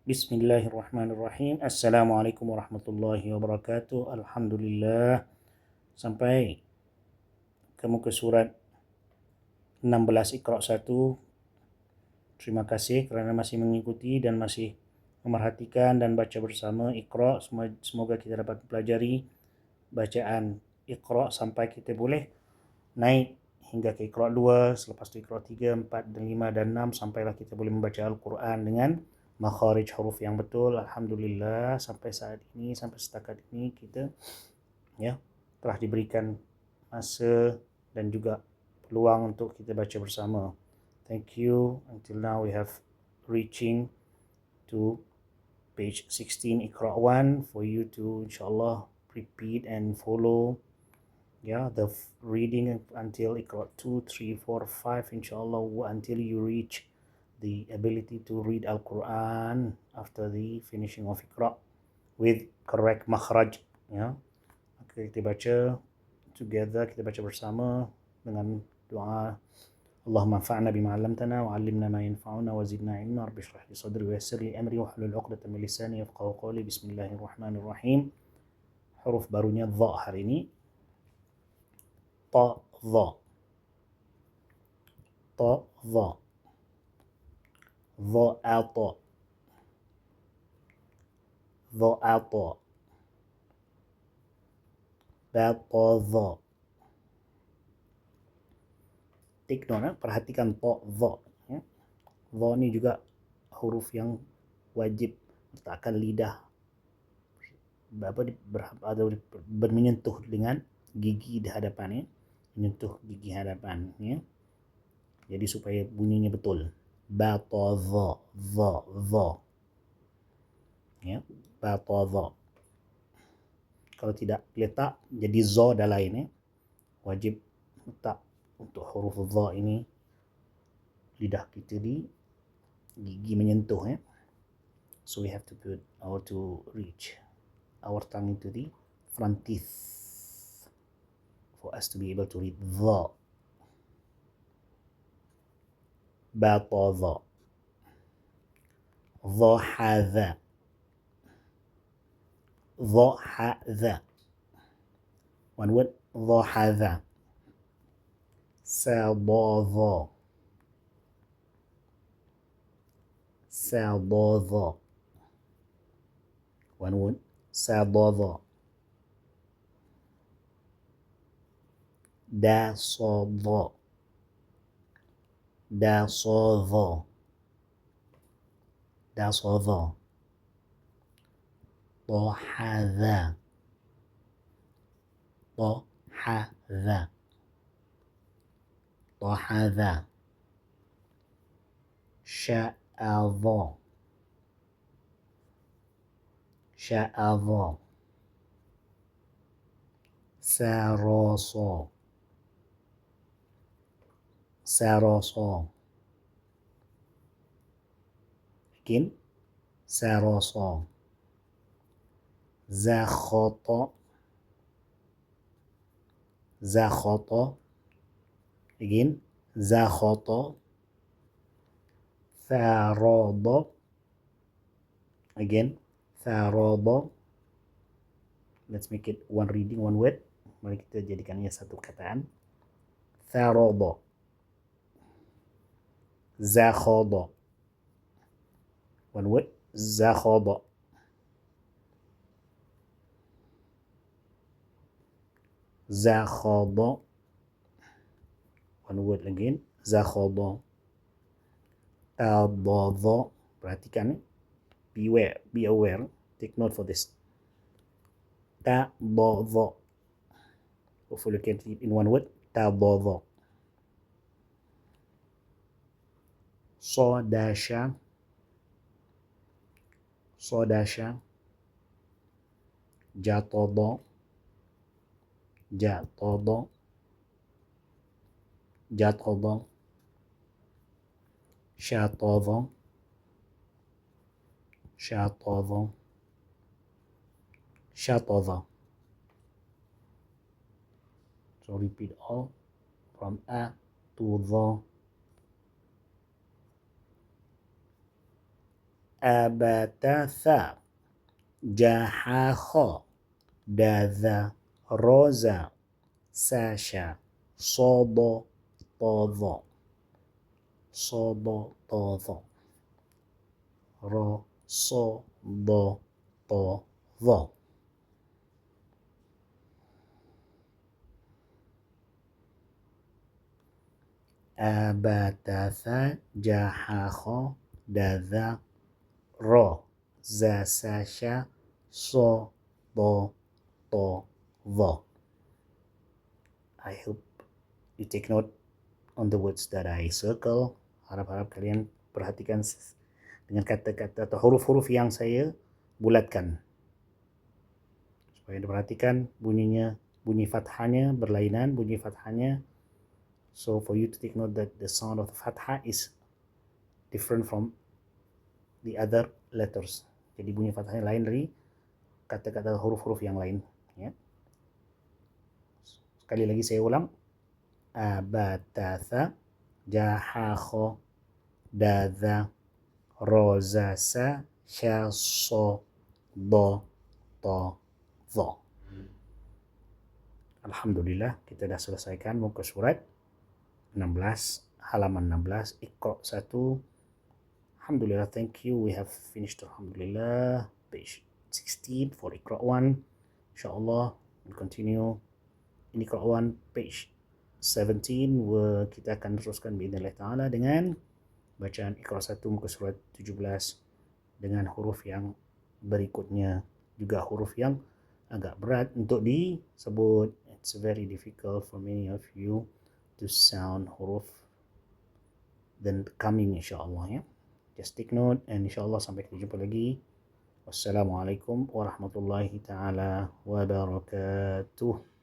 Bismillahirrahmanirrahim. Assalamualaikum warahmatullahi wabarakatuh. Alhamdulillah. Sampai ke muka surat 16 Iqra' 1. Terima kasih kerana masih mengikuti dan masih memerhatikan dan baca bersama Iqra'. Semoga kita dapat pelajari bacaan Iqra' sampai kita boleh naik hingga ke Iqra' 2, selepas itu Iqra' 3, 4 dan 5 dan 6 sampailah kita boleh membaca Al-Quran dengan makharij huruf yang betul. Alhamdulillah sampai saat ini, sampai setakat ini kita telah diberikan masa dan juga peluang untuk kita baca bersama. Thank you. Until now we have reaching to page 16 Iqra' 1 for you to insyaAllah repeat and follow the reading until Iqra' 2, 3, 4, 5 insyaAllah, until you reach the ability to read Al-Quran after the finishing of Iqra' with correct makhraj. Okay, kita baca together, kita baca bersama dengan doa. Allahumma anfa'na bima 'allamtana wa 'allimna ma yanfa'una wa zidna ilma. Rabbi shrah li sadri wa yassir li amri wa hlul 'uqdatam min lisani yafqahu qawli. Bismillahirrahmanirrahim. Huruf barunya dha hari ini. Ta, dha. Ta, dha. Dha'ata. Dha'ata. Batadha. Take note, perhatikan ta, dha. Dha ni juga huruf yang wajib letakkan lidah menyentuh dengan gigi di hadapan, menyentuh gigi hadapan, jadi supaya bunyinya betul. Batadha, dha, dha, batadha. Kalau tidak letak jadi za dah lain, wajib letak untuk huruf dha ini lidah kita di gigi menyentuh, so we have to put reach our tongue into the front teeth for us to be able to read dha. Batadha. Dhahadha. Dhahadha. One word. Dhahadha. Sadadha. Sadadha. One word. Sadadha. Dasadha. Dasadha. Dasadha. Tahadha. Tahadha. Tahadha. Sya'adha. Sya'adha. Sarasa. Sarasa. Again. Sarasa. Zakhata. Zakhata. Again. Zakhata. Tharada. Again. Tharada. Let's make it one reading, one word. Mari kita jadikannya satu kataan. Tharada. Zakhada. One word. Zakhada. Zakhada. One word again. Zakhada. Tabadha. Perhatikan, beware, be aware, take note for this. Tabadha. Hopefully you can read in one word. Tabadha. Sadasha. Sadasha. Jatada. Jatada. Jatada. Shatada. Shatada. Shatada. So repeat all from a to the. abatatha, jahaha, dadha, roza, sasha, sobo, todo, sobo, todo, ro, so, do, todo. Abatatha, jahaha, dadha, ro, za, sasha, so, do, todo. I hope you take note on the words that I circle. Harap-harap kalian perhatikan dengan kata-kata atau huruf-huruf yang saya bulatkan. Supaya diperhatikan bunyinya, bunyi fathahnya berlainan, bunyi fathahnya. So for you to take note that the sound of the fathah is different from the other letters. Jadi bunyi fathahnya lain dari kata-kata huruf-huruf yang lain. Ya. Sekali lagi saya ulang. Abatatha, jahaho, dadha, rozasa, syaso, do, to, dho. Alhamdulillah, kita dah selesaikan muka surat 16, halaman 16, Iqra 1. Alhamdulillah, thank you. We have finished, alhamdulillah, page 16 for Iqra 1. InsyaAllah, we'll continue in Iqra 1, page 17. Kita akan teruskan bi'idhnillah ta'ala dengan bacaan Iqra 1 muka surat 17 dengan huruf yang berikutnya, juga huruf yang agak berat untuk disebut. It's very difficult for many of you to sound huruf then coming, insyaAllah, ya. Just take note, and insyaAllah sampai kita jumpa lagi. Wassalamualaikum warahmatullahi ta'ala wabarakatuh.